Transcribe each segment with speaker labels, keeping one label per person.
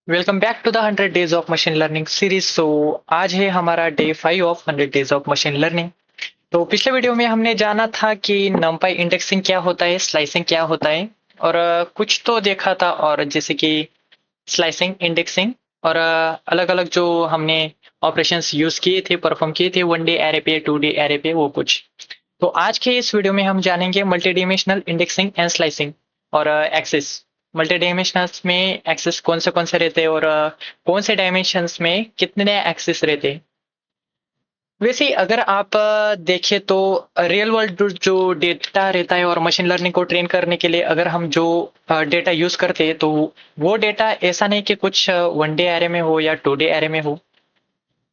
Speaker 1: Welcome back to the 100 days of machine learning series. आज है हमारा day 5 of 100 days of machine learning. तो पिछले वीडियो में हमने जाना था कि नंपाई इंडेक्सिंग क्या होता है, स्लाइसिंग क्या होता है और कुछ तो देखा था, और जैसे कि स्लाइसिंग, इंडेक्सिंग और अलग अलग जो हमने ऑपरेशंस यूज किए थे, परफॉर्म किए थे 1 डे एरे पे, 2 डे एरे पे, वो कुछ। तो आज के इस वीडियो में हम जानेंगे multi dimensional indexing and slicing और एक्सेस। मल्टी डायमेंशनल्स में एक्सेस कौन से रहते हैं और कौन से डायमेंशंस में कितने एक्सेस रहते हैं। वैसे अगर आप देखें तो रियल वर्ल्ड जो डेटा रहता है और मशीन लर्निंग को ट्रेन करने के लिए अगर हम जो डेटा यूज करते हैं, तो वो डेटा ऐसा नहीं कि कुछ 1 डे एरे में हो या 2 डे एरे में हो,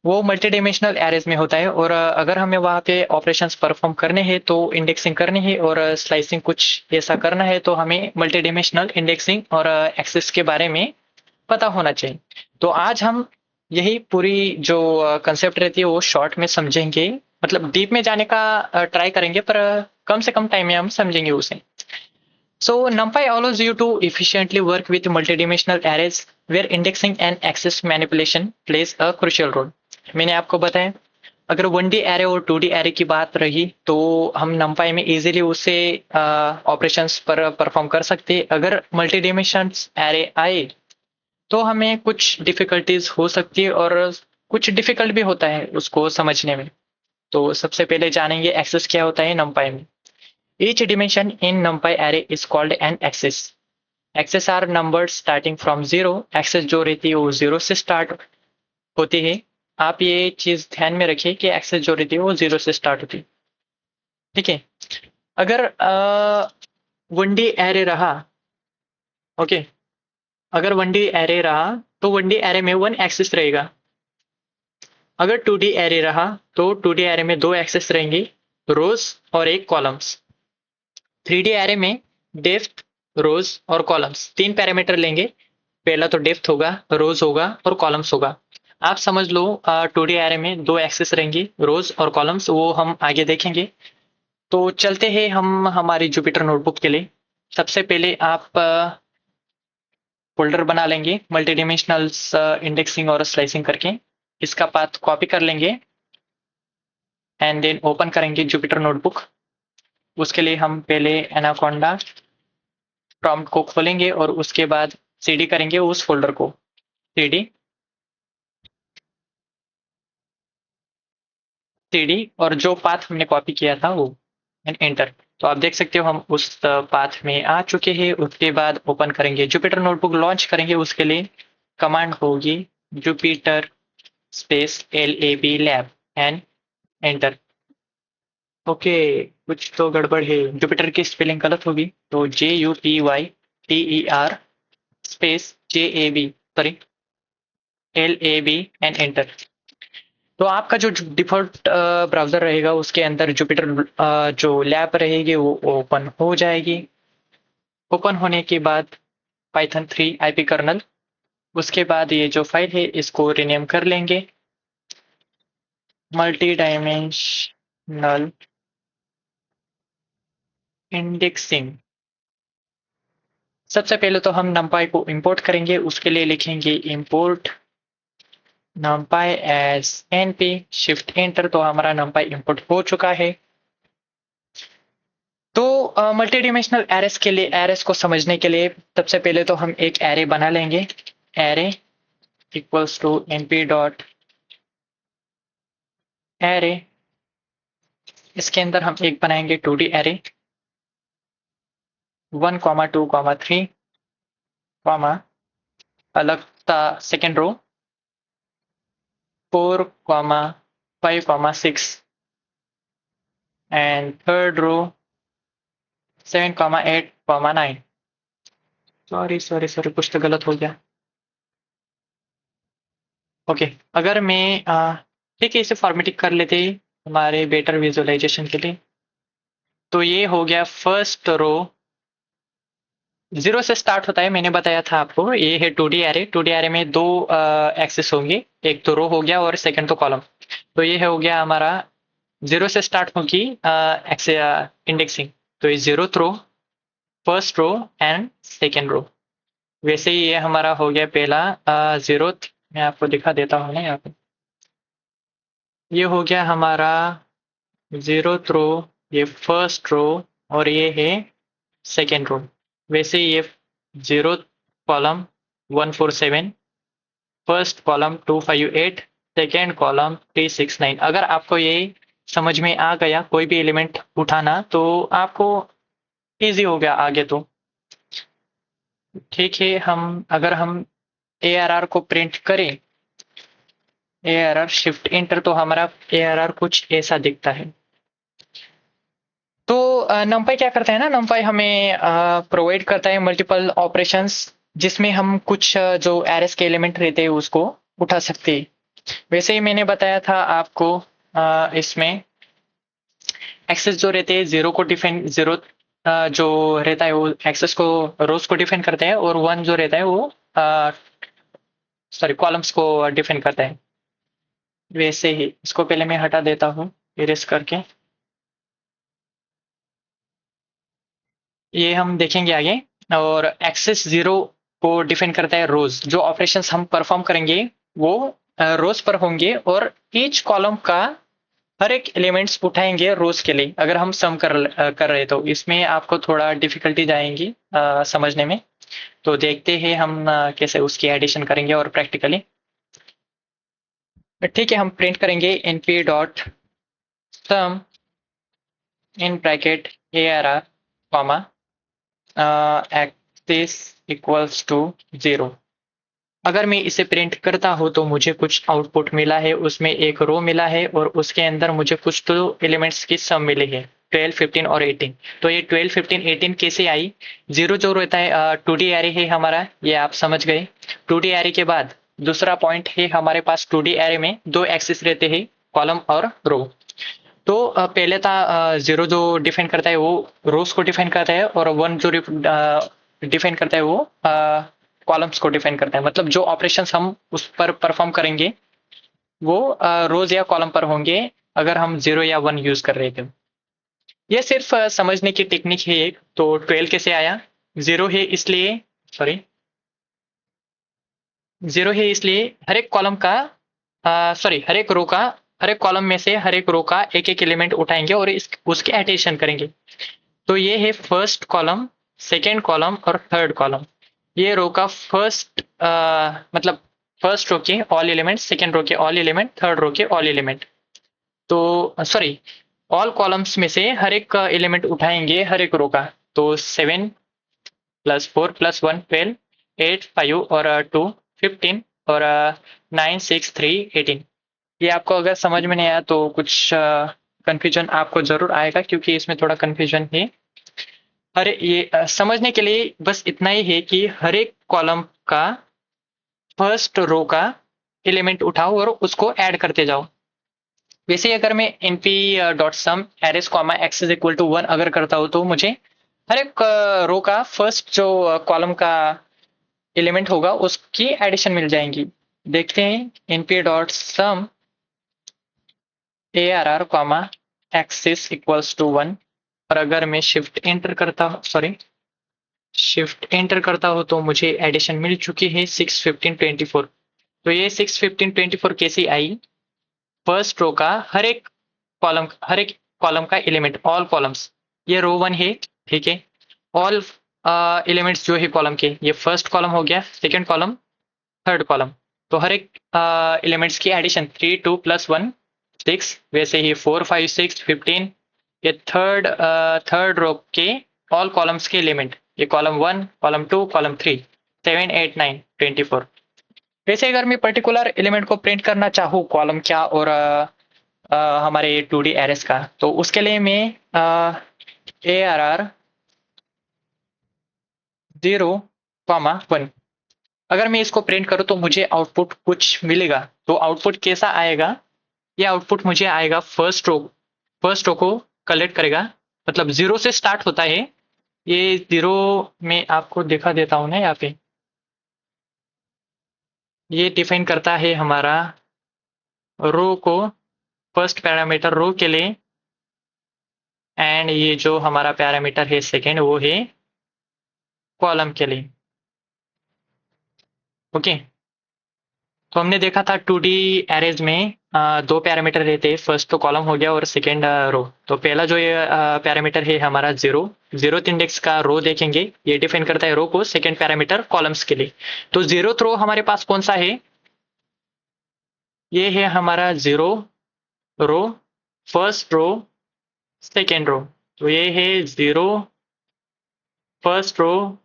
Speaker 1: वो मल्टी डायमेंशनल एरेज में होता है। और अगर हमें वहाँ पे ऑपरेशंस परफॉर्म करने हैं, तो इंडेक्सिंग करनी है और स्लाइसिंग कुछ ऐसा करना है, तो हमें मल्टी डायमेंशनल इंडेक्सिंग और एक्सेस के बारे में पता होना चाहिए। तो आज हम यही पूरी जो कंसेप्ट रहती है वो शॉर्ट में समझेंगे, मतलब डीप में जाने का ट्राई करेंगे, पर कम से कम टाइम में हम समझेंगे उसे। So NumPy allows you to efficiently work with multidimensional arrays where indexing and access manipulation plays a crucial role. मैंने आपको बताया, अगर 1D एरे और 2D एरे की बात रही तो हम NumPy में इजीली उससे ऑपरेशंस पर परफॉर्म कर सकते हैं। अगर मल्टी डिमेंशंस एरे आए तो हमें कुछ डिफिकल्टीज हो सकती है और कुछ डिफिकल्ट भी होता है उसको समझने में। तो सबसे पहले जानेंगे एक्सेस क्या होता है NumPy में। Each dimension in NumPy array is called an axis. Axes are numbers starting from zero. Axis जो रहती है वो जीरो से स्टार्ट होती है। आप ये चीज ध्यान में रखिए कि एक्सेस जो रहती है वो जीरो से स्टार्ट होती है। ठीक है। अगर 1D एरे रहा, ओके, अगर 1D एरे रहा तो 1D एरे में 1 एक्सिस रहेगा। अगर 2D एरे रहा तो 2D एरे में 2 एक्सिस रहेंगे, रोज और एक कॉलम्स। 3D एरे में डेप्थ, रोज और कॉलम्स, तीन पैरामीटर लेंगे। पहला तो डेप्थ होगा, रोज होगा और कॉलम्स होगा। आप समझ लो 2D एरे में 2 एक्सेस रहेंगी, रोज और कॉलम्स, वो हम आगे देखेंगे। तो चलते हैं हम हमारी जुपिटर नोटबुक के लिए। सबसे पहले आप फोल्डर बना लेंगे मल्टी डिमेंशनल्स इंडेक्सिंग और स्लाइसिंग करके। इसका पाथ कॉपी कर लेंगे एंड देन ओपन करेंगे जुपिटर नोटबुक। उसके लिए हम पहले एनाकोंडा प्रॉम्प्ट को खोलेंगे और उसके बाद सीडी करेंगे उस फोल्डर को। सीडी सीडी और जो पाथ हमने कॉपी किया था वो, एंड एंटर। तो आप देख सकते हो हम उस पाथ में आ चुके हैं। उसके बाद ओपन करेंगे जुपिटर नोटबुक, लॉन्च करेंगे। उसके लिए कमांड होगी Jupiter space LAB lab and enter. Okay, कुछ तो गड़बड़ है, जुपिटर की स्पेलिंग गलत होगी, तो JUPYTER space JAB, sorry, LAB and enter. तो आपका जो डिफॉल्ट ब्राउजर रहेगा उसके अंदर जुपिटर जो लैब रहेगी वो ओपन हो जाएगी। ओपन होने के बाद पाइथन 3 आईपी कर्नल, उसके बाद ये जो फाइल है इसको रिनेम कर लेंगे मल्टी डायमेंशनल इंडेक्सिंग। सबसे पहले तो हम numpy को इंपोर्ट करेंगे। उसके लिए लिखेंगे import numpy as np, shift enter. तो हमारा numpy इंपोर्ट हो चुका है। तो मल्टी डिमेंशनल एरेस के लिए, एरेस को समझने के लिए सबसे पहले तो हम एक एरे बना लेंगे। Array equals to np dot array. इसके अंदर हम एक बनाएंगे 2D एरे, 1, 2, 3, अलग सा second row, 4, 5, 6 and third row 7, 8, 9। Sorry sorry sorry, कुछ तो गलत हो गया। ओके, अगर मैं ठीक है, इसे फॉर्मेटिंग कर लेते हैं हमारे बेटर विजुअलाइजेशन के लिए। तो ये हो गया फर्स्ट रो, जीरो से स्टार्ट होता है, मैंने बताया था आपको। ये है 2D एरे। 2D एरे में दो एक्सेस होंगे, एक तो रो हो गया और सेकंड तो कॉलम। तो ये हो गया हमारा, जीरो से स्टार्ट होगी इंडेक्सिंग। तो ये zeroth row, first row and second row. वैसे ही ये हमारा हो गया पहला जीरोथ। मैं आपको दिखा देता हूँ ना यहाँ पे। ये हो गया हमारा जीरोथ रो, ये फर्स्ट रो, और ये है सेकेंड रो। वैसे ही ये zeroth column 147, first column 258, second column 369। अगर आपको ये समझ में आ गया कोई भी एलिमेंट उठाना, तो आपको इजी हो गया आगे तो। ठीक है, अगर हम ARR को प्रिंट करें, ARR शिफ्ट इंटर, तो हमारा ARR कुछ ऐसा दिखता है। तो numpy क्या करता है ना, numpy हमें प्रोवाइड करता है मल्टीपल ऑपरेशंस, जिसमें हम कुछ जो एरेस के एलिमेंट रहते हैं उसको उठा सकते हैं। वैसे ही मैंने बताया था आपको, इसमें एक्सेस जो रहते हैं जीरो को डिफाइन, जीरो जो रहता है वो एक्सेस को, रोज को डिफाइन करता है, और वन जो रहता है वो सॉरी कॉलम्स को डिफाइन करता है। वैसे ही इसको पहले मैं हटा देता हूँ इरेज करके। ये हम देखेंगे आगे। और एक्सेस जीरो को डिफाइन करता है रोज। जो ऑपरेशंस हम परफॉर्म करेंगे वो रोज पर होंगे, और ईच कॉलम का हर एक एलिमेंट्स उठाएंगे रोज के लिए। अगर हम सम कर रहे तो इसमें आपको थोड़ा डिफिकल्टी जाएंगी समझने में। तो देखते हैं हम कैसे उसकी एडिशन करेंगे और प्रैक्टिकली। ठीक है, हम प्रिंट करेंगे np dot sum in bracket ARR comma axis equals to 0। अगर मैं इसे प्रिंट करता हूँ तो मुझे कुछ आउटपुट मिला है, उसमें एक रो मिला है, और उसके अंदर मुझे कुछ तो एलिमेंट्स की सम मिली है, 12, 15 और 18। तो ये 12, 15, 18 कैसे आई? जीरो जो रहता है 2D एरे है हमारा, ये आप समझ गए। 2D एरे के बाद दूसरा पॉइंट है हमारे पास, 2D एरे में दो एक्सिस रहते हैं, कॉलम और रो। तो पहले था जीरो जो डिफाइन करता है वो रोज को डिफाइन करता है, और वन जो डिफाइन करता है वो कॉलम्स को डिफाइन करता है। मतलब जो ऑपरेशंस हम उस पर परफॉर्म करेंगे वो रोज या कॉलम पर होंगे, अगर हम जीरो या वन यूज कर रहे थे। ये सिर्फ समझने की टेक्निक है एक। तो 12 कैसे आया? जीरो है इसलिए, सॉरी, जीरो है इसलिए हर एक कॉलम का, सॉरी, हर एक रो का, हर एक कॉलम में से हर एक रो का एक एक एलिमेंट उठाएंगे और उसके एडिशन करेंगे। तो ये है फर्स्ट कॉलम, सेकेंड कॉलम और थर्ड कॉलम। ये रो का फर्स्ट, मतलब फर्स्ट रो के ऑल एलिमेंट, सेकेंड रो के ऑल एलिमेंट, थर्ड रो के ऑल एलिमेंट। तो सॉरी, ऑल कॉलम्स में से हर एक एलिमेंट उठाएंगे हर एक रो का। तो 7 प्लस 4 प्लस 1 12, 8 5 और 2 15, और 9 6 3 18। ये आपको अगर समझ में नहीं आया तो कुछ कंफ्यूजन आपको जरूर आएगा, क्योंकि इसमें थोड़ा कंफ्यूजन है। हर ये समझने के लिए बस इतना ही है कि हर एक कॉलम का फर्स्ट रो का एलिमेंट उठाओ और उसको ऐड करते जाओ। वैसे अगर मैं np dot sum arrays comma x is equal to 1 अगर करता हूँ, तो मुझे हर एक रो का फर्स्ट जो कॉलम का एलिमेंट होगा उसकी एडिशन मिल जाएंगी। देखते हैं np dot sum ARR comma axis equals to 1। और अगर मैं शिफ्ट एंटर करता हूँ, सॉरी, शिफ्ट एंटर करता हूँ, तो मुझे एडिशन मिल चुकी है 6 15 24। तो ये 6 15 24 कैसी आई? फर्स्ट रो का हर एक कॉलम का एलिमेंट, ऑल कॉलम्स, ये रो वन है, ठीक है। ऑल एलिमेंट्स जो है कॉलम के, ये फर्स्ट कॉलम हो गया, सेकेंड कॉलम, थर्ड कॉलम। तो हर एक एलिमेंट्स की एडिशन 3 2 प्लस 1 6। वैसे ही 4 5 6 15, ये थर्ड रो के ऑल कॉलम्स के एलिमेंट, ये कॉलम 1, कॉलम 2, कॉलम 3, 7 8 9 24। वैसे अगर मैं पर्टिकुलर एलिमेंट को प्रिंट करना चाहूँ, कॉलम क्या और हमारे 2D एरेस का, तो उसके लिए मैं ARR 0 कॉमा 1 अगर मैं इसको प्रिंट करूँ तो मुझे आउटपुट कुछ मिलेगा। तो आउटपुट कैसा आएगा? ये आउटपुट मुझे आएगा फर्स्ट रो को कलेक्ट करेगा, मतलब जीरो से स्टार्ट होता है। ये जीरो में आपको दिखा देता हूँ ना यहाँ पे। ये डिफाइन करता है हमारा रो को, फर्स्ट पैरामीटर रो के लिए, एंड ये जो हमारा पैरामीटर है सेकेंड, वो है कॉलम के लिए। ओके, तो हमने देखा था 2D एरेज में दो पैरामीटर रहते हैं, फर्स्ट तो कॉलम हो गया और सेकेंड रो। तो पहला जो ये पैरामीटर है हमारा जीरोथ इंडेक्स का रो देखेंगे, ये डिफाइन करता है रो को, सेकेंड पैरामीटर कॉलम्स के लिए। तो जीरोथ रो हमारे पास कौन सा है, ये है हमारा zero row, first row, second row. तो ये है zero, first row,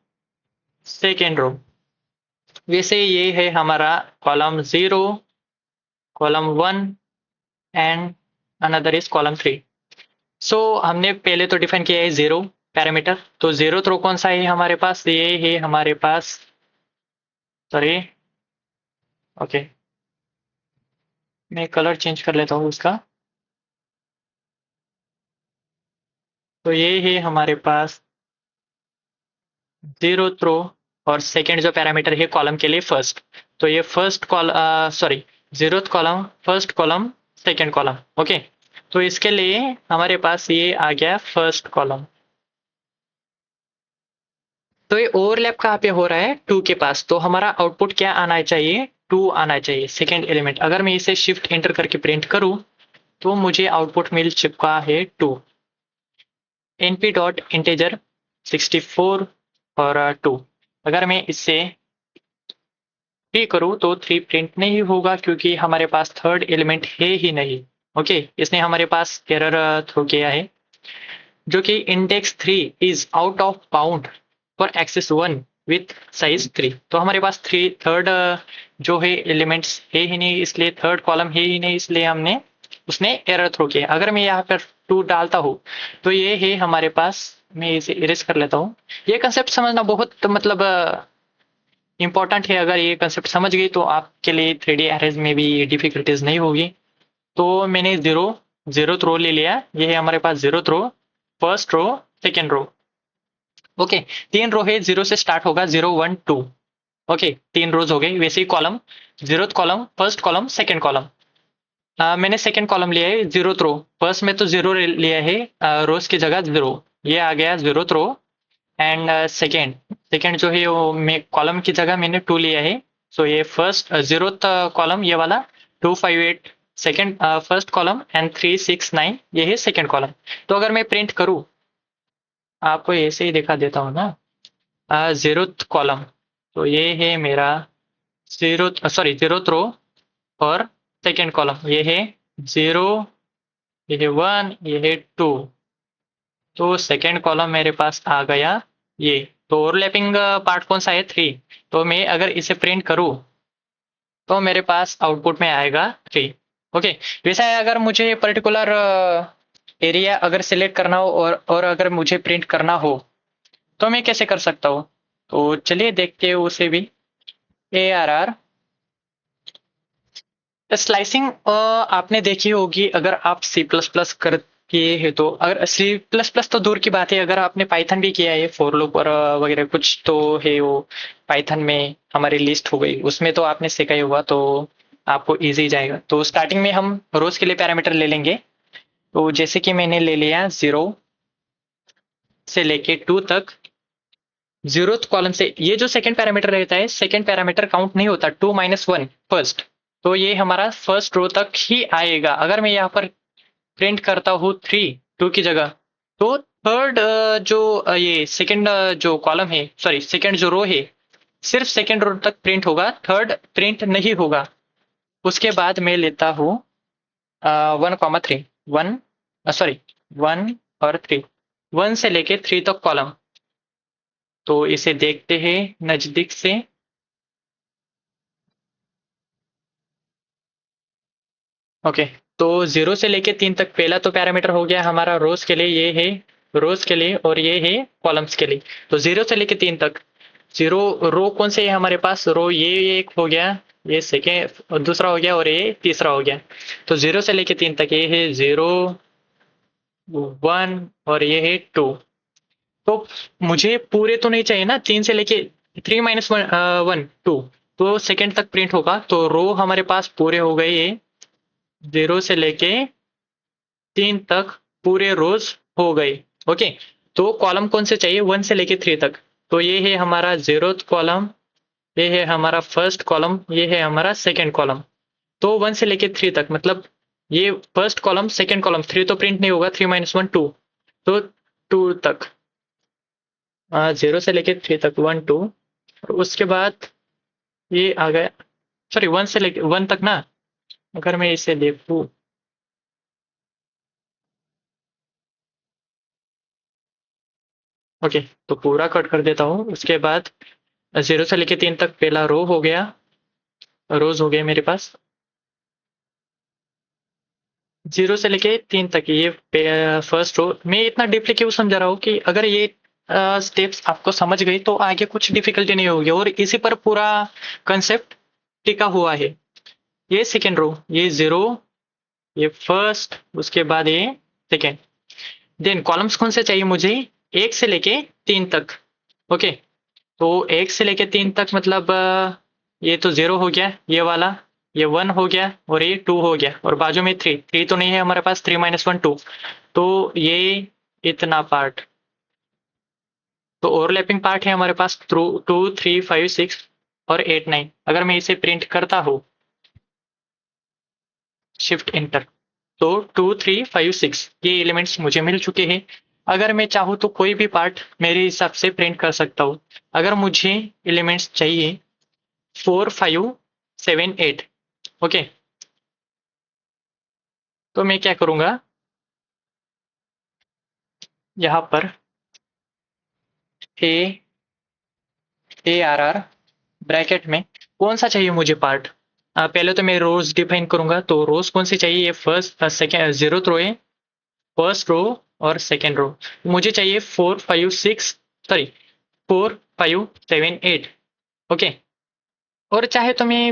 Speaker 1: second row. वैसे ये है हमारा column zero, column one and another is column three. So हमने पहले तो डिफाइन किया है जीरो पैरामीटर। तो जीरो रो कौन सा है हमारे पास, ये है हमारे पास, सॉरी, ओके, मैं कलर चेंज कर लेता हूँ उसका। तो ये है हमारे पास जीरो रो, और सेकेंड जो पैरामीटर है कॉलम के लिए फर्स्ट। तो ये first sorry, zeroth column, first column, second column. Okay, तो इसके लिए हमारे पास ये आ गया फर्स्ट कॉलम। तो ये ओवरलैप कहाँ पे हो रहा है, टू के पास। तो हमारा आउटपुट क्या आना चाहिए, टू आना चाहिए, सेकेंड एलिमेंट। अगर मैं इसे शिफ्ट एंटर करके प्रिंट करूं तो मुझे आउटपुट मिल चुका है टू, np डॉट इंटेजर 64 और टू। अगर मैं इससे 3 करूं तो 3 प्रिंट नहीं होगा क्योंकि हमारे पास थर्ड एलिमेंट है ही नहीं। ओके, इसने हमारे पास एरर थ्रो किया है, जो कि index 3 is out of bound for axis 1 with size 3। तो हमारे पास थर्ड जो है एलिमेंट्स है ही नहीं, इसलिए थर्ड कॉलम है ही नहीं, इसलिए हमने उसने एरर थ्रो किया। अगर मैं यहाँ पर 2 डालता हूँ तो ये है हमारे पास, मैं इसे इरेज कर लेता हूँ। ये कंसेप्ट समझना बहुत मतलब इंपॉर्टेंट है। अगर ये कंसेप्ट समझ गई तो आपके लिए 3D एरेज में भी डिफिकल्टीज नहीं होगी। तो मैंने जीरो रो ले लिया, ये है हमारे पास zero row, first row, second row. Okay, 3 row है, जीरो से स्टार्ट होगा, 0 1 2। ओके, 3 रोज हो गई। वैसे ही column, zeroth column, first column, second column. मैंने सेकेंड कॉलम लिया है जीरोथ रो। फर्स्ट में तो जीरो लिया है, रोज की जगह जीरो, ये आ गया zeroth row. And second, second जो है वो मैं कॉलम की जगह मैंने 2 लिया है। सो ये फर्स्ट जीरोथ कॉलम ये वाला, 2 5 8 सेकेंड फर्स्ट कॉलम, एंड 3 6 9 ये है सेकेंड कॉलम। तो अगर मैं प्रिंट करूँ, आपको ऐसे ही दिखा देता हूँ ना, जीरोथ कॉलम, तो ये है मेरा जीरोथ रो, और सेकेंड कॉलम ये है जीरो, ये है वन, ये है टू। तो सेकेंड कॉलम मेरे पास आ गया ये। तो ओवरलैपिंग पार्ट कौन सा है, 3। तो मैं अगर इसे प्रिंट करूँ तो मेरे पास आउटपुट में आएगा 3। ओके, वैसा है अगर मुझे पर्टिकुलर एरिया अगर सिलेक्ट करना हो और अगर मुझे प्रिंट करना हो तो मैं कैसे कर सकता हूँ। तो चलिए देखते हैं उसे भी। ARR स्लाइसिंग आपने देखी होगी, अगर आप सी प्लस प्लस कर किए हैं तो। अगर सी प्लस प्लस तो दूर की बात है, अगर आपने पाइथन भी किया है, फॉर लूप और वगैरह कुछ तो है वो पाइथन में हमारी लिस्ट हो गई, उसमें तो आपने सीखा ही होगा, तो आपको इजी जाएगा। तो स्टार्टिंग में हम रोज के लिए पैरामीटर ले लेंगे। तो जैसे कि मैंने ले लिया 0 से लेके 2 तक। जीरोथ कॉलम से ये जो सेकंड पैरामीटर रहता है, सेकंड पैरामीटर काउंट नहीं होता, 2 - 1 फर्स्ट। तो ये हमारा फर्स्ट रो तक ही आएगा। अगर मैं यहाँ पर प्रिंट करता हूँ 3 2 की जगह, तो थर्ड जो ये सेकंड जो कॉलम है, सॉरी सेकंड जो रो है, सिर्फ सेकंड रो तक प्रिंट होगा, थर्ड प्रिंट नहीं होगा। उसके बाद मैं लेता हूँ 1 3 1, सॉरी 1 और 3, 1 से लेके 3 तक कॉलम। तो इसे देखते हैं नजदीक से। ओके, तो 0 से लेके 3 तक पहला तो पैरामीटर हो गया हमारा रोज के लिए, ये है रोज के लिए, और ये है कॉलम्स के लिए। तो 0 से लेके 3 तक, जीरो रो कौन से है हमारे पास, रो ये एक हो गया, ये सेकेंड दूसरा हो गया, और ये तीसरा हो गया। तो 0 से लेके 3 तक ये है 0 1 और ये है 2। तो मुझे पूरे तो नहीं चाहिए ना, 3 से लेके 3 - 1 2, तो सेकेंड तक प्रिंट होगा। तो रो हमारे पास पूरे हो गए, ये 0 से लेके 3 तक पूरे रोज हो गए। ओके, तो कॉलम कौन से चाहिए, 1 से लेके 3 तक। तो ये है हमारा जीरोथ कॉलम, ये है हमारा फर्स्ट कॉलम, ये है हमारा सेकेंड कॉलम। तो 1 से लेके 3 तक, मतलब ये फर्स्ट कॉलम सेकेंड कॉलम, 3 तो प्रिंट नहीं होगा, 3 माइनस 1 2, तो 2 तक, 0 से लेके 3 तक 1 2, और उसके बाद ये आ गया, सॉरी 1 से लेके 1 तक ना, अगर मैं इसे देखूँ, ओके, तो पूरा कट कर देता हूँ। उसके बाद 0 से लेके 3 तक पहला रो हो गया, रोज हो गए मेरे पास। 0 से लेके 3 तक ये फर्स्ट रो। मैं इतना डीपली क्यों समझा रहा हूँ कि अगर ये स्टेप्स आपको समझ गई तो आगे कुछ डिफिकल्टी नहीं होगी, और इसी पर पूरा कंसेप्ट टिका हुआ है। ये सेकेंड रो, ये 0, ये फर्स्ट, उसके बाद ये सेकेंड। देन कॉलम्स कौन से चाहिए मुझे? 1 से लेके 3 तक। ओके, तो 1 से लेके 3 तक मतलब ये तो 0 हो गया, ये वाला, ये 1 हो गया, और ये 2 हो गया, और बाजू में 3, 3 तो नहीं है हमारे पास, 3 माइनस 1 2, तो ये इतना पार्ट तो ओवरलैपिंग पार्ट है हमारे पास। 2 3 5 6 और 8 9। अगर मैं इसे प्रिंट करता हूँ, शिफ्ट इंटर, तो 2 3 5 6 ये एलिमेंट्स मुझे मिल चुके हैं। अगर मैं चाहूँ तो कोई भी पार्ट मेरे हिसाब से प्रिंट कर सकता हूँ। अगर मुझे एलिमेंट्स चाहिए 4 5 7 8, ओके, तो मैं क्या करूँगा, यहाँ पर ए आर आर ब्रैकेट में कौन सा चाहिए मुझे पार्ट। पहले तो मैं रोज डिफाइन करूंगा, तो रोज कौन सी चाहिए, ये फर्स्ट सेकेंड 0th रो है, फर्स्ट रो और सेकेंड रो। मुझे चाहिए 4 5 6, सॉरी 4 5 7 8, ओके। और चाहे तो मैं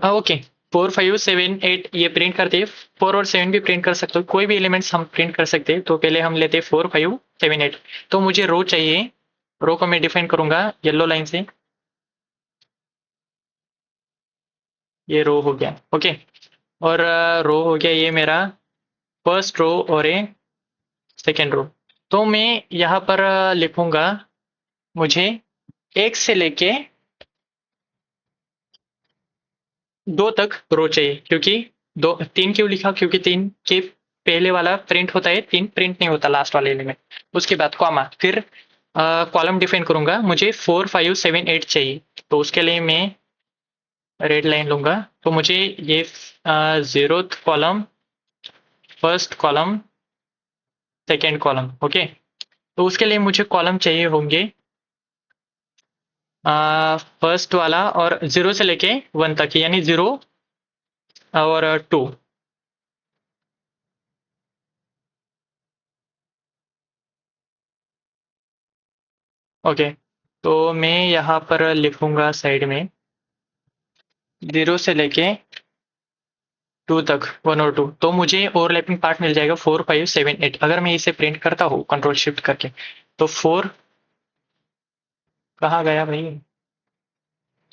Speaker 1: ओके 4 5 7 8 ये प्रिंट करते हैं, 4 और 7 भी प्रिंट कर सकते हो, कोई भी एलिमेंट्स हम प्रिंट कर सकते हैं। तो पहले हम लेते हैं 4 5 7 8। तो मुझे रो चाहिए, रो को मैं डिफाइन करूंगा येलो लाइन से, ये रो हो गया, ओके। और रो हो गया ये मेरा फर्स्ट रो और ये सेकेंड रो। तो मैं यहाँ पर लिखूंगा, मुझे 1 से लेके 2 तक रो चाहिए, क्योंकि 2 3 क्यों लिखा, क्योंकि 3 के पहले वाला प्रिंट होता है, 3 प्रिंट नहीं होता लास्ट वाले एलिमेंट। उसके बाद कॉमा, फिर कॉलम डिफाइन करूंगा, मुझे 4 5 7 8 चाहिए, तो उसके लिए मैं रेड लाइन लूंगा। तो मुझे ये 0th column, first column, second column, okay. तो उसके लिए मुझे कॉलम चाहिए होंगे फर्स्ट वाला और 0 से लेके 1 तक, यानी 0 और 2, ओके। तो मैं यहाँ पर लिखूंगा साइड में 0 से लेके 2 तक, 1 और 2, तो मुझे ओवरलैपिंग पार्ट मिल जाएगा 4 5 7 8। अगर मैं इसे प्रिंट करता हूँ कंट्रोल शिफ्ट करके, तो 4 कहाँ गया भाई,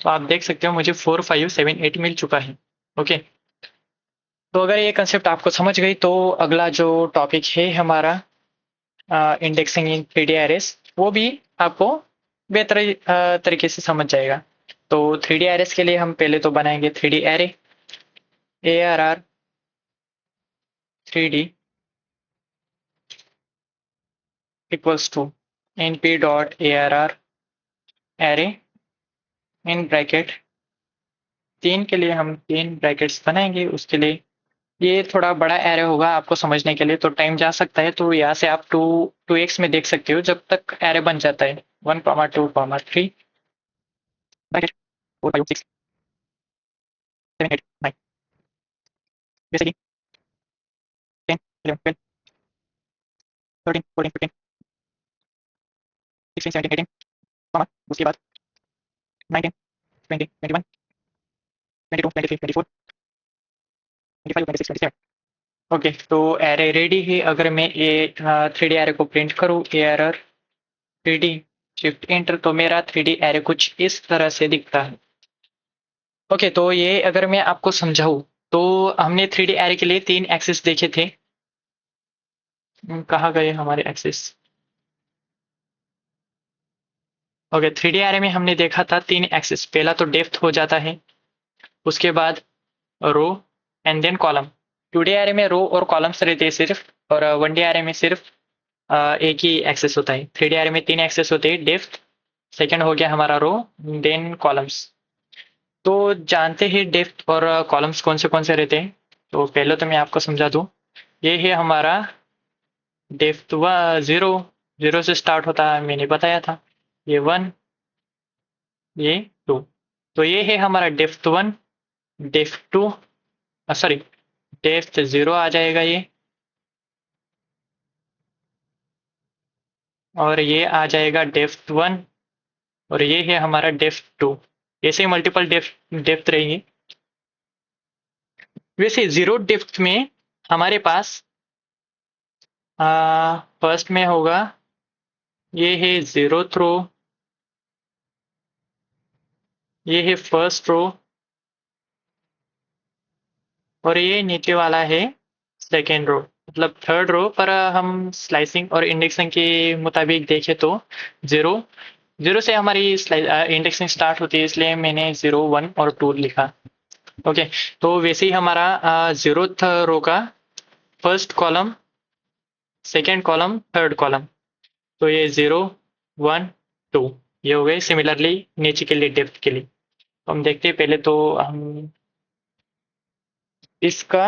Speaker 1: तो आप देख सकते हो मुझे 4 5 7 8 मिल चुका है, ओके। तो अगर ये कंसेप्ट आपको समझ गई, तो अगला जो टॉपिक है हमारा इंडेक्सिंग इन 3D एरेस, वो भी आपको बेहतर तरीके से समझ जाएगा। तो 3D एरेस के लिए हम पहले तो बनाएंगे 3D array, A R R 3D equals to np dot A R R array in bracket, 3 के लिए हम 3 ब्रैकेट्स बनाएंगे। उसके लिए ये थोड़ा बड़ा एरे होगा आपको समझने के लिए, तो टाइम जा सकता है, तो यहाँ से आप 2x में देख सकते हो जब तक एरे बन जाता है। 1 2 3 ब्रैकेट 4 5 6 7 8 9, जैसे कि 10 11 12 13 14 15 16 17 18, उसके बाद 19 20 21 22 23 24 25 26 27। ओके, तो एरे रेडी है। अगर मैं ये 3D एरे को प्रिंट करूँ, A R R 3D shift enter, तो मेरा 3D एरे कुछ इस तरह से दिखता है। ओके, तो ये अगर मैं आपको समझाऊँ, तो हमने 3D एरे के लिए 3 एक्सिस देखे थे। कहाँ गए हमारे एक्सिस? ओके, 3D एरे में हमने देखा था 3 एक्सिस, पहला तो डेप्थ हो जाता है, उसके बाद row and then column. 2D array में रो और कॉलम्स रहते हैं सिर्फ, और 1D एरे में सिर्फ एक ही एक्सेस होता है। 3D एरे में 3 एक्सेस होते हैं, डेप्थ, सेकंड हो गया हमारा रो, देन कॉलम्स। तो जानते ही डेप्थ और कॉलम्स कौन से रहते हैं। तो पहले तो मैं आपको समझा दूं, ये है हमारा डेप्थ जीरो, जीरो से स्टार्ट होता है, मैंने बताया था। ये वन, ये टू। तो ये है हमारा depth one, depth two, sorry depth zero आ जाएगा ये, और ये आ जाएगा डेप्थ वन, और ये है हमारा डेप्थ टू। ऐसे ही मल्टीपल डेप्थ डेप्थ रहेंगी। वैसे जीरो डेप्थ में हमारे पास फर्स्ट में होगा, ये है जीरो रो, ये है फर्स्ट रो, और ये नीचे वाला है सेकेंड रो, मतलब थर्ड रो। पर हम स्लाइसिंग और इंडेक्सिंग के मुताबिक देखें तो जीरो, जीरो से हमारी इंडेक्सिंग स्टार्ट होती है, इसलिए मैंने जीरो वन और टू लिखा। ओके, तो वैसे ही हमारा जीरोथ रो का first column, second column, third column, तो ये जीरो वन टू, ये हो गए। सिमिलरली नीचे के लिए डेप्थ के लिए तो हम देखते हैं, पहले तो हम इसका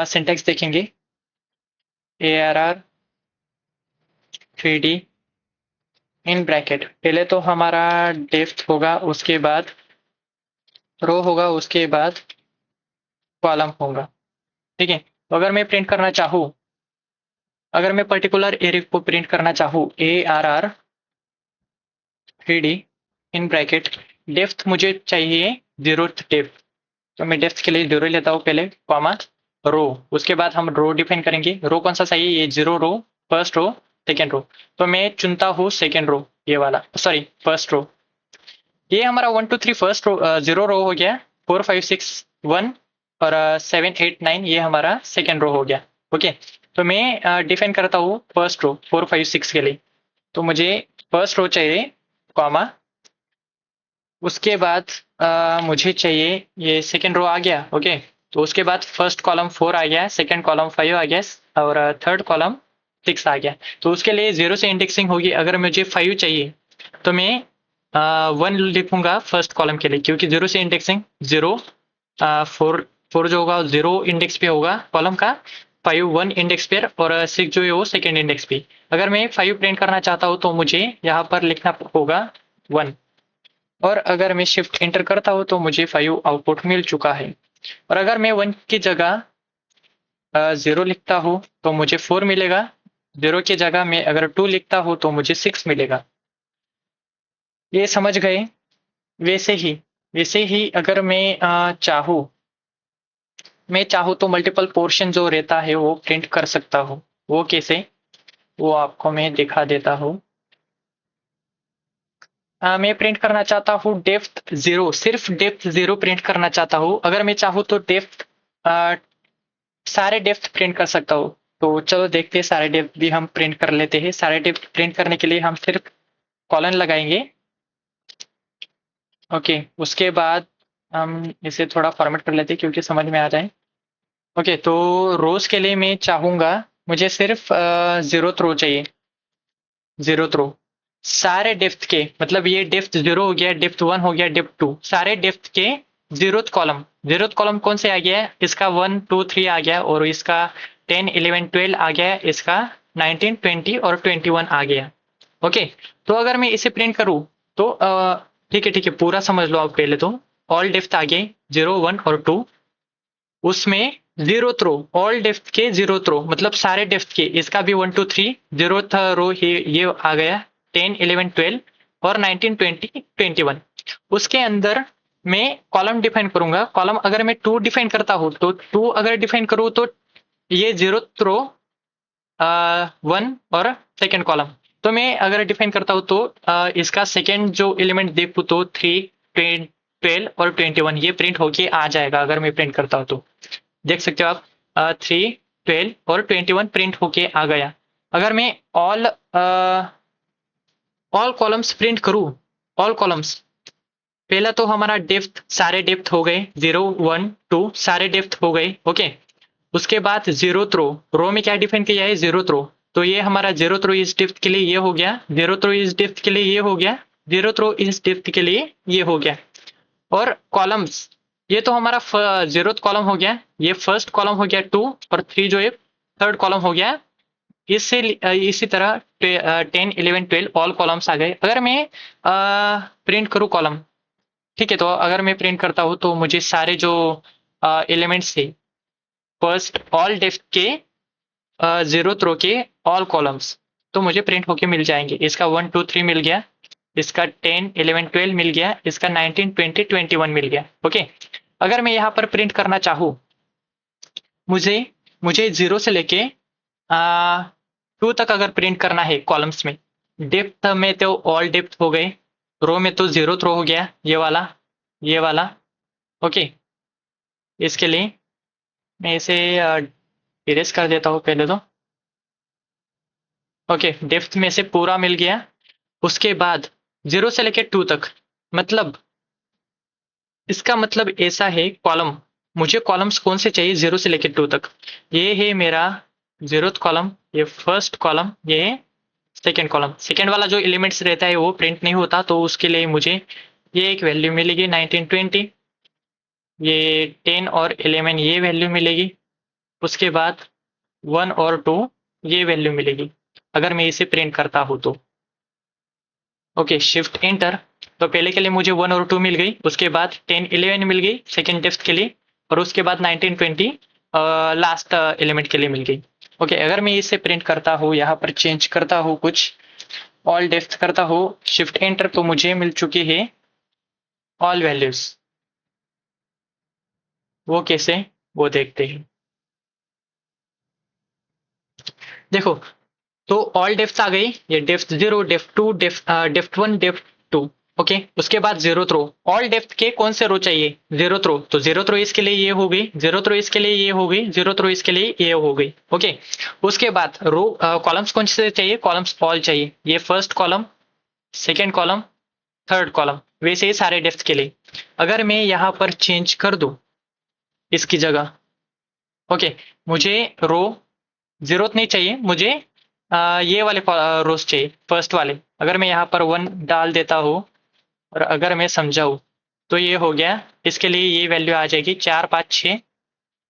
Speaker 1: सिंटैक्स देखेंगे। A R R 3D in bracket, पहले तो हमारा डेप्थ होगा, उसके बाद रो होगा, उसके बाद कॉलम होगा। ठीक है, तो अगर मैं प्रिंट करना चाहूँ, अगर मैं पर्टिकुलर एरे को प्रिंट करना चाहूँ, A R R 3D in bracket depth मुझे चाहिए जीरोथ डेप्थ, तो मैं डेप्थ के लिए जीरो लेता हूँ पहले, कॉमा रो, उसके बाद हम रो डिफाइन करेंगे। रो कौन सा चाहिए, ये zero row, first row, second row. तो मैं चुनता हूँ सेकेंड रो, ये वाला, सॉरी फर्स्ट रो। ये हमारा 1 2 3 फर्स्ट रो, जीरो रो हो गया। 4 5 6 1 और 7 8 9 ये हमारा सेकेंड रो हो गया। ओके, तो मैं डिफाइन करता हूँ फर्स्ट रो 4 5 6 के लिए, तो मुझे फर्स्ट रो चाहिए, कॉमा, उसके बाद मुझे चाहिए, ये सेकेंड रो आ गया। ओके, तो उसके बाद फर्स्ट कॉलम 4 आ गया, सेकेंड कॉलम 5 आ गया, और थर्ड कॉलम 6 आ गया। तो उसके लिए जीरो से इंडेक्सिंग होगी। अगर मुझे 5 चाहिए तो मैं 1 लिखूंगा फर्स्ट कॉलम के लिए, क्योंकि जीरो से इंडेक्सिंग जीरो, फोर, फोर जो होगा जीरो इंडेक्स पे होगा कॉलम का, 5 1 इंडेक्स पे, और 6 जो है वो सेकेंड इंडेक्स पे। अगर मैं 5 प्रिंट करना चाहता हूँ तो मुझे यहाँ पर लिखना होगा 1, और अगर मैं शिफ्ट एंटर करता हूँ तो मुझे 5 आउटपुट मिल चुका है। और अगर मैं 1 की जगह जीरो लिखता हूँ तो मुझे 4 मिलेगा, जीरो की जगह में अगर 2 लिखता हूँ तो मुझे 6 मिलेगा। ये समझ गए। वैसे ही, वैसे ही अगर मैं चाहूँ, मैं चाहूँ तो मल्टीपल पोर्शन जो रहता है वो प्रिंट कर सकता हूँ। वो कैसे, वो आपको मैं दिखा देता हूँ। मैं प्रिंट करना चाहता हूँ डेप्थ जीरो, सिर्फ डेप्थ जीरो प्रिंट करना चाहता हूँ। अगर मैं चाहूँ तो डेप्थ सारे डेप्थ प्रिंट कर सकता हूँ। तो चलो देखते हैं, सारे डेप्थ भी हम प्रिंट कर लेते हैं। सारे डेप्थ प्रिंट करने के लिए हम सिर्फ कॉलन लगाएंगे। ओके, उसके बाद हम इसे थोड़ा फॉर्मेट कर लेते हैं क्योंकि समझ में आ जाए। ओके, तो रोज के लिए मैं चाहूंगा, मुझे सिर्फ जीरो रो चाहिए, जीरो रो सारे डेप्थ के, मतलब ये डेप्थ जीरो हो गया, डेप्थ वन हो गया, डेप्थ टू, सारे डेप्थ के जीरोथ कॉलम। जीरोथ कॉलम कौन से आ गया, इसका 1 2 3 आ गया, और इसका 10 11 12 आ गया, इसका 19 20 और 21 आ गया। ओके, तो अगर मैं इसे प्रिंट करूँ तो ठीक है, ठीक है, पूरा समझ लो आप पहले तो। ऑल डेप्थ आ गए, 0 1 और 2, उसमें जीरो रो, ऑल डेप्थ के जीरो रो, मतलब सारे डेप्थ के, इसका भी 1 2 3 जीरो रो ये आ गया, 10 11 12 और 19 20 21। उसके अंदर मैं कॉलम डिफाइन करूंगा। कॉलम अगर मैं 2 डिफाइन करता हूँ तो 2 अगर डिफाइन करूँ तो ये जीरो रो 1 और सेकेंड कॉलम। तो मैं अगर डिफाइन करता हूँ तो इसका सेकेंड जो एलिमेंट देखूँ तो 3 12 और 21 ये प्रिंट होके आ जाएगा। अगर मैं प्रिंट करता हूँ तो देख सकते हो आप, 3 12 और 21 प्रिंट होके आ गया। अगर मैं ऑल ऑल कॉलम्स प्रिंट करूँ, ऑल कॉलम्स, पहला तो हमारा डेप्थ, सारे डेप्थ हो गए, 0 1 2 सारे डेप्थ हो गए। ओके, उसके बाद जीरोथ रो, रो में क्या डिफाइन किया है, जीरोथ रो, तो ये हमारा जीरोथ रो इस डेप्थ के लिए ये हो गया, जीरोथ रो इस डेप्थ के लिए ये हो गया, जीरोथ रो इस डेप्थ के लिए ये हो गया। और कॉलम्स, ये तो हमारा जीरोथ कॉलम हो गया, ये फर्स्ट कॉलम हो गया 2 और 3 जो है थर्ड कॉलम हो गया। इससे इसी तरह 10 11 12 ऑल कॉलम्स आ गए। अगर मैं प्रिंट करूँ कॉलम, ठीक है, तो अगर मैं प्रिंट करता हूँ तो मुझे सारे जो एलिमेंट्स थे फर्स्ट ऑल डेप्थ के जीरोथ रो के ऑल कॉलम्स, तो मुझे प्रिंट होके मिल जाएंगे। इसका 1 2 3 मिल गया, इसका 10 11 12 मिल गया, इसका 19 20 21 मिल गया। ओके, अगर मैं यहाँ पर प्रिंट करना चाहूँ, मुझे मुझे 0 से लेके 2 तक अगर प्रिंट करना है कॉलम्स में, डेप्थ में तो ऑल डेप्थ हो गए, रो में तो जीरोथ रो हो गया, ये वाला। ओके, इसके लिए मैं इसे इरेज कर देता हूँ पहले तो। ओके, डेप्थ में से पूरा मिल गया। उसके बाद 0 से लेकर 2 तक, मतलब इसका मतलब ऐसा है, कॉलम, मुझे कॉलम्स कौन से चाहिए 0 से लेकर 2 तक, ये है मेरा जीरोथ कॉलम, ये फर्स्ट कॉलम, ये है सेकेंड कॉलम। सेकेंड वाला जो एलिमेंट्स रहता है वो प्रिंट नहीं होता, तो उसके लिए मुझे ये एक वैल्यू मिलेगी 19 20, ये 10 और 11 ये वैल्यू मिलेगी। उसके बाद 1 और 2 ये वैल्यू मिलेगी अगर मैं इसे प्रिंट करता हूँ तो। ओके, शिफ्ट एंटर, तो पहले के लिए मुझे 1 और 2 मिल गई, उसके बाद 10 11 मिल गई सेकेंड डेप्थ के लिए, और उसके बाद 19 20 लास्ट एलिमेंट के लिए मिल गई। ओके, अगर मैं इसे प्रिंट करता हूँ, यहाँ पर चेंज करता हूँ कुछ, ऑल डेप्थ करता हूँ, शिफ्ट एंटर, तो मुझे मिल चुकी है ऑल वैल्यूज। वो कैसे, वो देखते हैं। देखो, तो ऑल डेप्थ आ गई, ये depth 0 depth 2 depth 1 depth 2। Okay, उसके बाद जीरोथ रो, ऑल डेप्थ के कौन से रो चाहिए, जीरोथ रो, तो जीरोथ रो इसके लिए ये हो गई, जीरोथ रो इसके लिए ये हो गई, जीरोथ रो इसके लिए ये हो गई। ओके, उसके बाद रो कॉलम्स कौन से चाहिए, कॉलम्स ऑल चाहिए, ये first column, second column, third column, वैसे ही सारे डेप्थ के लिए। अगर मैं यहाँ पर चेंज कर दूं इसकी जगह, ओके, मुझे रो जीरोथ नहीं चाहिए, मुझे ये वाले रोज चाहिए, फर्स्ट वाले। अगर मैं यहाँ पर 1 डाल देता हूँ और अगर मैं समझाऊँ, तो ये हो गया, इसके लिए ये वैल्यू आ जाएगी 4 5 6,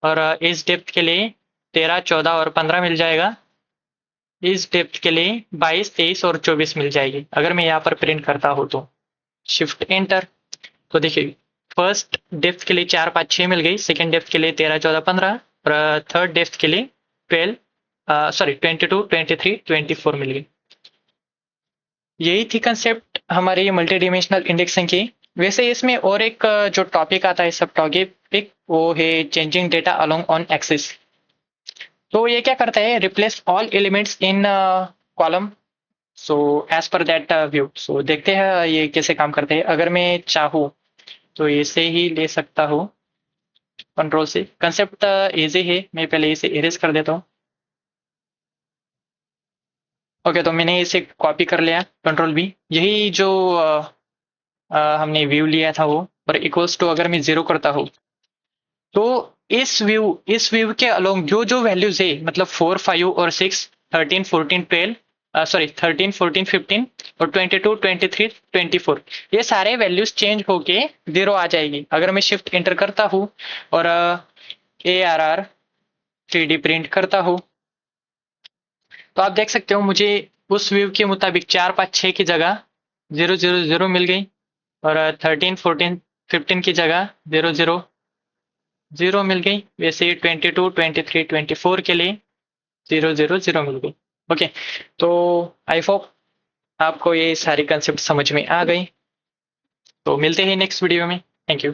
Speaker 1: और इस डेप्थ के लिए 13 14 और 15 मिल जाएगा, इस डेप्थ के लिए 22 23 और 24 मिल जाएगी अगर मैं यहाँ पर प्रिंट करता हूँ तो। शिफ्ट एंटर, तो देखिए फर्स्ट डेप्थ के लिए 4 5 6 मिल गई, सेकेंड डेप्थ के लिए 13 14 15, और थर्ड डेप्थ के लिए 22 23 24 मिल गई। यही थी कंसेप्ट हमारे मल्टी डिमेंशनल इंडेक्सिंग की। वैसे इसमें और एक जो टॉपिक आता है, सब टॉपिक, वो है changing data along on axis. तो ये क्या करता है, replace all elements in column, so as per that view. So देखते हैं ये कैसे काम करते हैं। अगर मैं चाहूँ तो इसे ही ले सकता हूँ कंट्रोल से। कंसेप्ट इजी है, मैं पहले इसे इरेज कर देता हूँ। ओके, तो मैंने इसे कॉपी कर लिया, कंट्रोल बी, यही जो हमने व्यू लिया था वो, और इक्वल्स टू अगर मैं 0 करता हूँ, तो इस व्यू के अलोंग जो जो वैल्यूज है, मतलब 4 5 और 6 13 14 12 सॉरी 13 14 15 और 22 23 24, ये सारे वैल्यूज चेंज होके 0 आ जाएगी अगर मैं शिफ्ट एंटर करता हूँ और ARR 3D प्रिंट करता हूँ। तो आप देख सकते हो मुझे उस व्यू के मुताबिक 4 5 6 की जगह 0 0 0 मिल गई, और 13 14 15 की जगह 0 0 0 मिल गई, वैसे ही 22 23 24 के लिए 0 0 0 मिल गई। ओके, तो आई होप आपको ये सारी कंसेप्ट समझ में आ गई। तो मिलते हैं नेक्स्ट वीडियो में। Thank you.